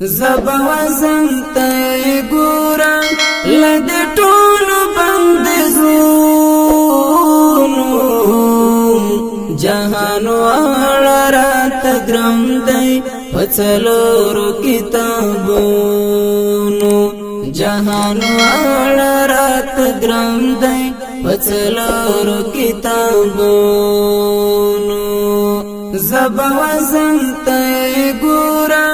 زبا وزن تے گورا لد ټول بند زونو جهان واړه رات ګرم دی پڅلورو کتابونو جهان واړه رات ګرم دی پڅلورو کتابونو زبا وزن تے گورا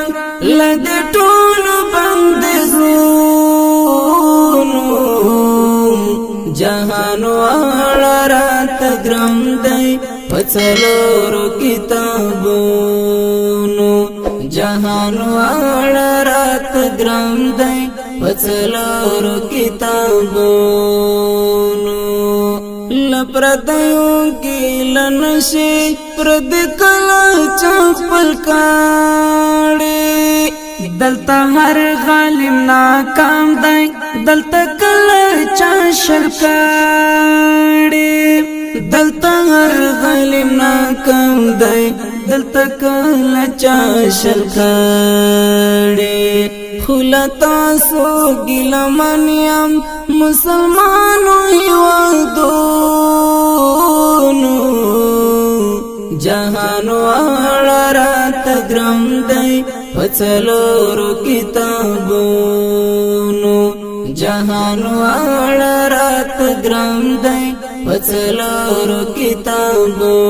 لد ټول بند زونو جهان واړه رات ګرم دی پڅلورو کتابونو جهان واړه رات ګرم دی پڅلورو کتابونو لپردیو کی لنشی پرد کلا چپل کاڑی دلتا هر غالم ناکام دی دلتا کلا چاشل کاڑی دلتا هر غالم ناکام دی دلتا کلا چاشل کاڑی خلطا سو گلمانیم مسلمانو یوادونو جهان واړه رات ګرم دی پڅلورو کتابونو جهان واړه رات ګرم دی پڅلورو کتابونو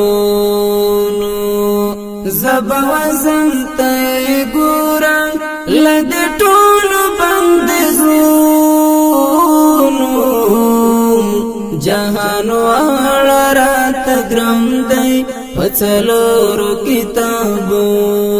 زبا وزن تے گورا لد ټول بند زونو جهان واړه رات ګرم دی پڅلورو کتابونو